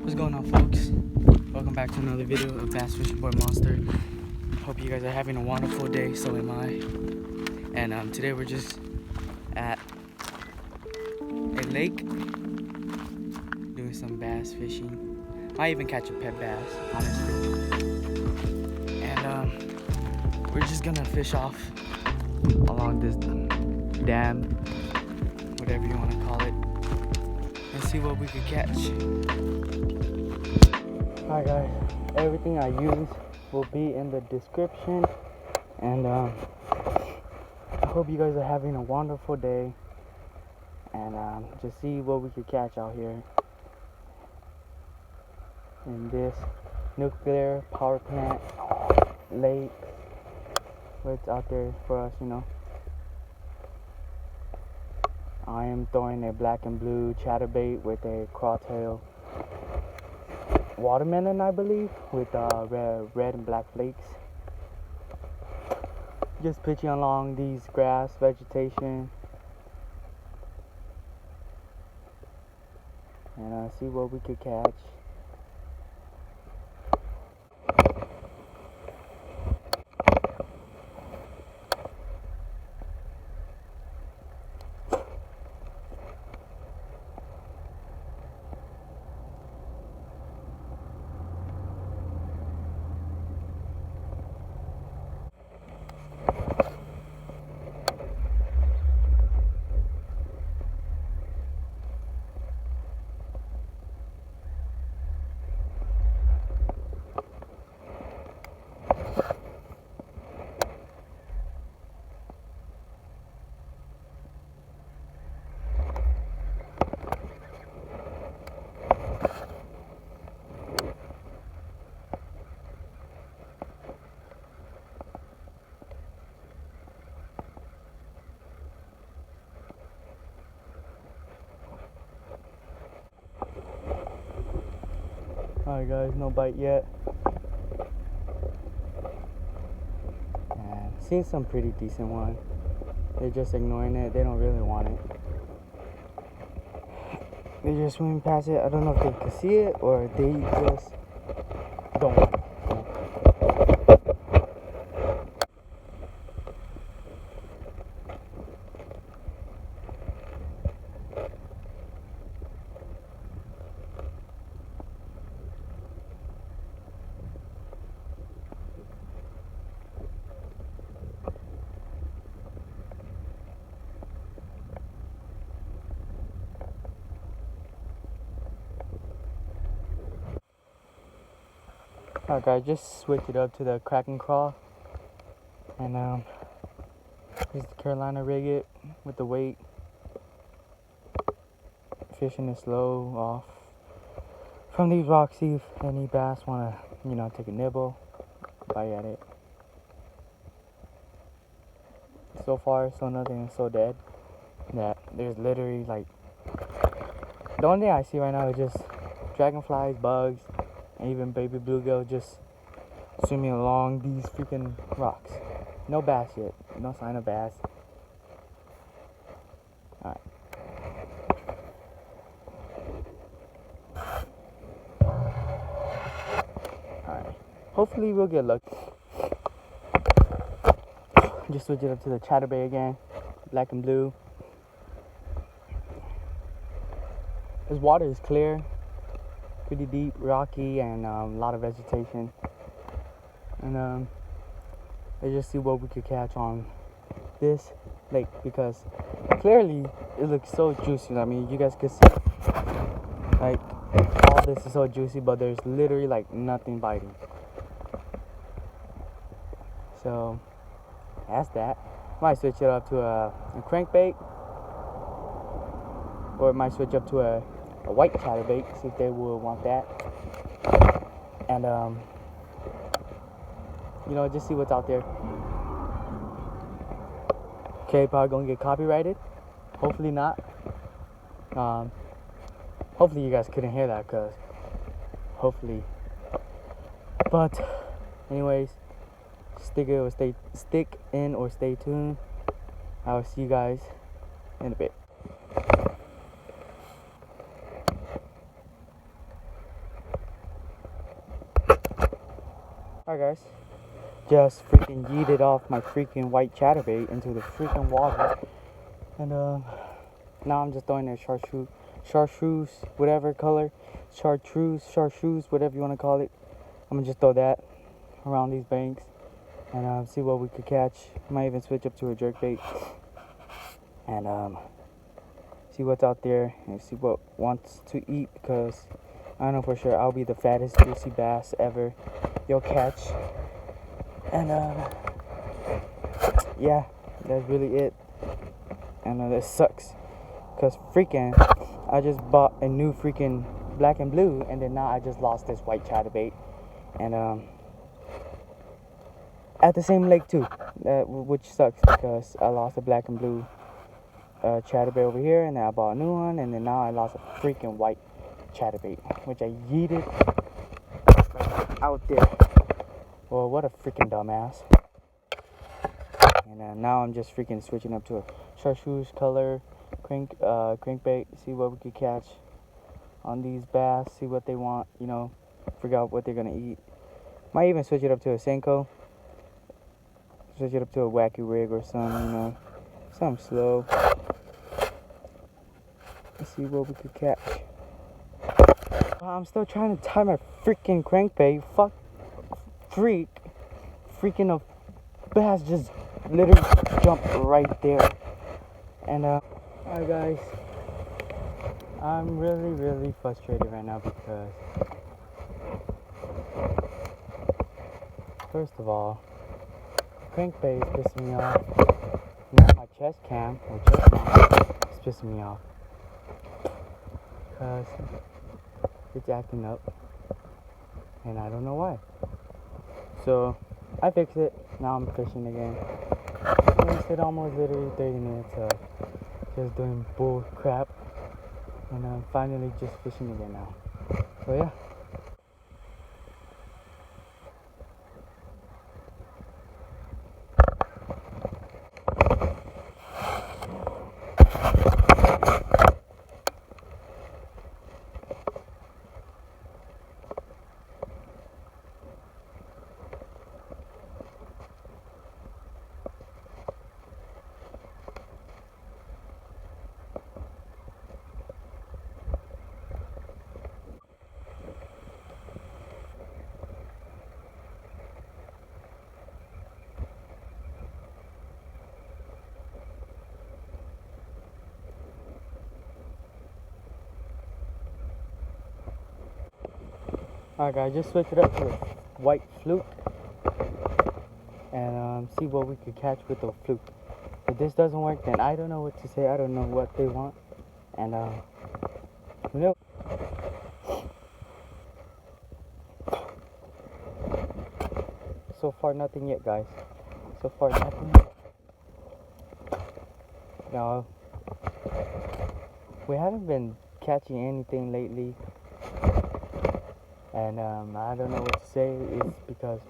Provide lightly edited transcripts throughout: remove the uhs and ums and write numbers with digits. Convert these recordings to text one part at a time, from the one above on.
What's going on, folks? Welcome back to another video of Bass Fishing Boy Monster. Hope you guys are having a wonderful day, so am I. And today we're just at a lake doing some bass fishing. Might even catch a pet bass, honestly. And we're just gonna fish off along this dam, whatever you want to call it, and see what we could catch. Alright guys, everything I use will be in the description, and I hope you guys are having a wonderful day, and just see what we could catch out here in this nuclear power plant lake, what's out there for us, you know. I am throwing a black and blue chatterbait with a crawtail watermelon, I believe, with red and black flakes. Just pitching along these grass vegetation and see what we could catch. Alright guys, no bite yet. And seen some pretty decent ones. They're just ignoring it. They don't really want it. They're just swimming past it. I don't know if they can see it or they just don't want it. Alright guys, just switch it up to the crack and crawl, and this is the Carolina rig it with the weight, fishing it slow off from these rocks. See if any bass want to, you know, take a nibble, bite at it. So far, so nothing is so dead that there's literally like, the only thing I see right now is just dragonflies, bugs, and even baby bluegill just swimming along these freaking rocks. No bass yet. No sign of bass. Alright. Alright. Hopefully we'll get lucky. Just switch it up to the chatterbait again. Black and blue. This water is clear. Pretty deep, rocky, and a lot of vegetation. And let's just see what we could catch on this lake, because clearly it looks so juicy. I mean, you guys can see, like, all this is so juicy, but there's literally like nothing biting. So that's that. Might switch it up to a crankbait, or it might switch up to a white chatterbait, see if they would want that. And you know, just see what's out there. Okay, probably gonna get copyrighted. Hopefully not. Hopefully you guys couldn't hear that, cause hopefully. But anyways, stick in or stay tuned. I will see you guys in a bit. Alright guys, just freaking yeeted off my freaking white chatterbait into the freaking water. And now I'm just throwing their chartreuse, whatever color, chartreuse, whatever you want to call it. I'm gonna just throw that around these banks and see what we could catch. Might even switch up to a jerkbait and see what's out there and see what wants to eat, because I know for sure I'll be the fattest juicy bass ever you'll catch. And yeah, that's really it. And that sucks, because freaking I just bought a new freaking black and blue, and then now I just lost this white chatterbait, and at the same lake too, which sucks because I lost a black and blue chatterbait over here, and then I bought a new one, and then now I lost a freaking white chatterbait, which I yeeted right out there. Well, what a freaking dumbass. And now I'm just freaking switching up to a chartreuse color crankbait, see what we could catch on these bass, see what they want, you know, figure out what they're gonna eat. Might even switch it up to a Senko, switch it up to a wacky rig or something, you know, something slow. Let's see what we could catch. I'm still trying to tie my freaking crankbait. Freaking a bass just literally jumped right there. And alright guys, I'm really frustrated right now because first of all, crankbait is pissing me off. Now my chest cam is pissing me off because it's acting up and I don't know why. So I fixed it. Now I'm fishing again. I wasted almost literally 30 minutes of just doing bull crap, and I'm finally just fishing again now. So yeah. Alright guys, just switch it up to a white fluke and see what we could catch with the fluke. If this doesn't work, then I don't know what to say. I don't know what they want, and who knows? So far nothing yet guys. So far nothing yet. No, we haven't been catching anything lately. And I don't know what to say. It's because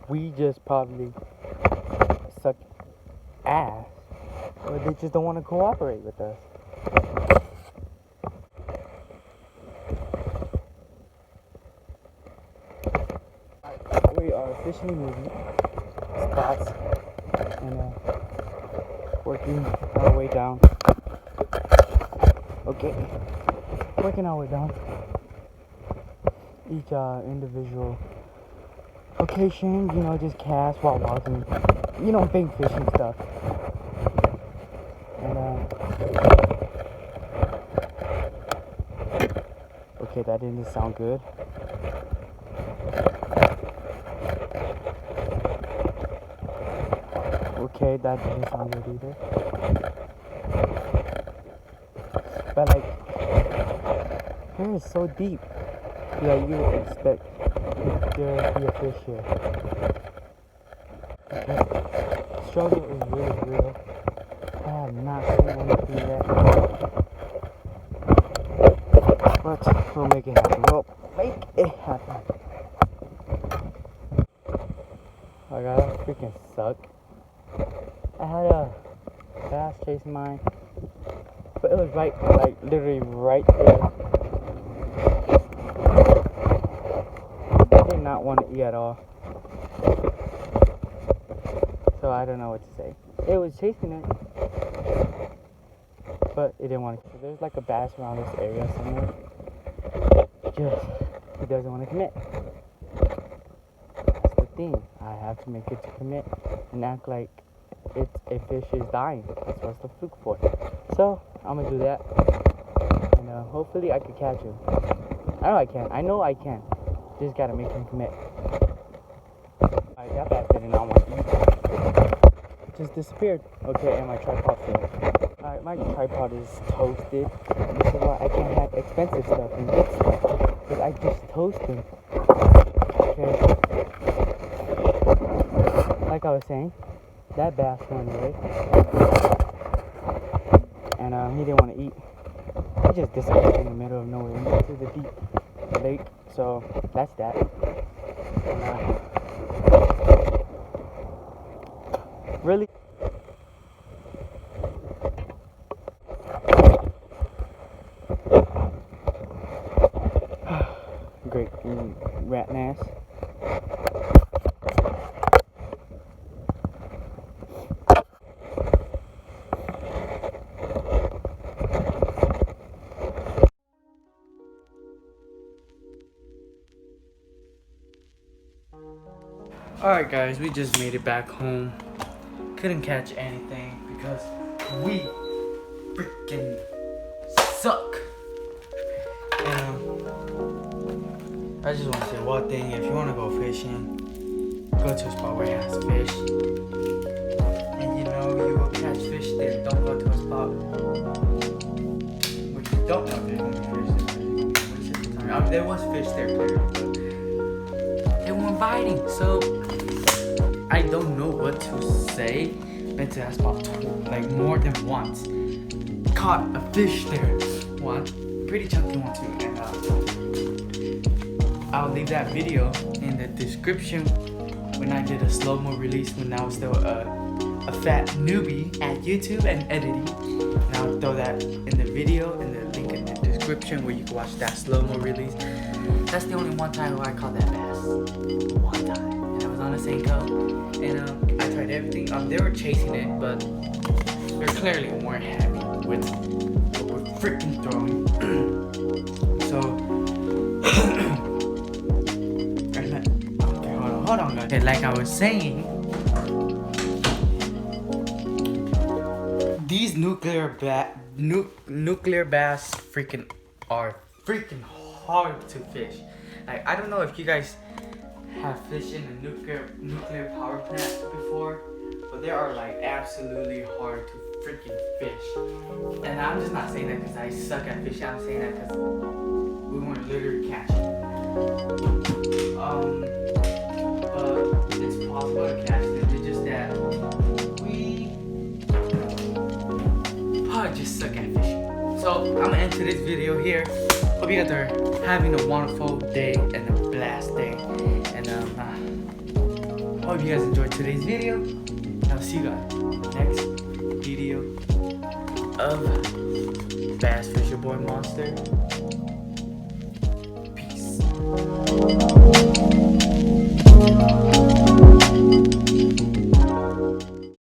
we just probably suck ass, or they just don't want to cooperate with us. We are officially moving spots and working our way down. Okay, working our way down each individual location, you know, just cast while walking, you know, big fishing stuff. And okay, that didn't sound good. Okay, that didn't sound good either. But like, here is so deep. Yeah, you would expect there to be a fish here. Okay. Struggle is really real. I have not seen anything yet. But we'll make it happen. We'll make it happen. Oh god, that freaking sucked. I had a bass chasing mine, but it was right, like literally right there. I did not want to eat at all. So I don't know what to say. It was chasing it, but it didn't want to. So there's like a bass around this area somewhere. Just he doesn't want to commit. That's the thing. I have to make it to commit and act like it's a fish is dying. That's what's the fluke for. So I'm gonna do that, and hopefully I can catch him. I know I can. I know I can. Just gotta make him commit. Alright, that bass didn't almost eat. It just disappeared. Okay, and my tripod failed. Alright, my tripod is toasted. This is why I can't have expensive stuff and good stuff, because I just toast them. Okay. Like I was saying, that bass ran away. And he didn't want to eat. He just disappeared in the middle of nowhere into the deep lake. So that's that. And, really? Great rat mass. Alright guys, we just made it back home. Couldn't catch anything because we freaking suck. I just want to say one thing. If you want to go fishing, go to a spot where it has fish. And you know you will catch fish there. Don't go to a spot which you don't know there's going to be fish there. I mean, there was fish there clearly, but they weren't biting. So I don't know what to say. Been to that spot like more than once. Caught a fish there. One pretty chunky one too. And I'll leave that video in the description when I did a slow-mo release when I was still a fat newbie at YouTube and editing. And I'll throw that in the video in the link in the description where you can watch that slow-mo release. That's the only one time where I caught that bass. One time. And I was on a Senko. And I tried everything. They were chasing it, but they clearly weren't happy with what we're freaking throwing. So hold on guys. Okay, like I was saying, these nuclear bass freaking are freaking hard to fish. Like, I don't know if you guys have fished in a nuclear power plant before, but they are like absolutely hard to freaking fish. And I'm just not saying that because I suck at fishing. I'm saying that because we want to literally catch it. But it's possible to catch them. It's just that we just suck at fishing. So I'm gonna end today's video here. Hope you guys are having a wonderful day and a blast day. And hope you guys enjoyed today's video. And I'll see you guys next video of Bass Fisher Boy Monster. Peace.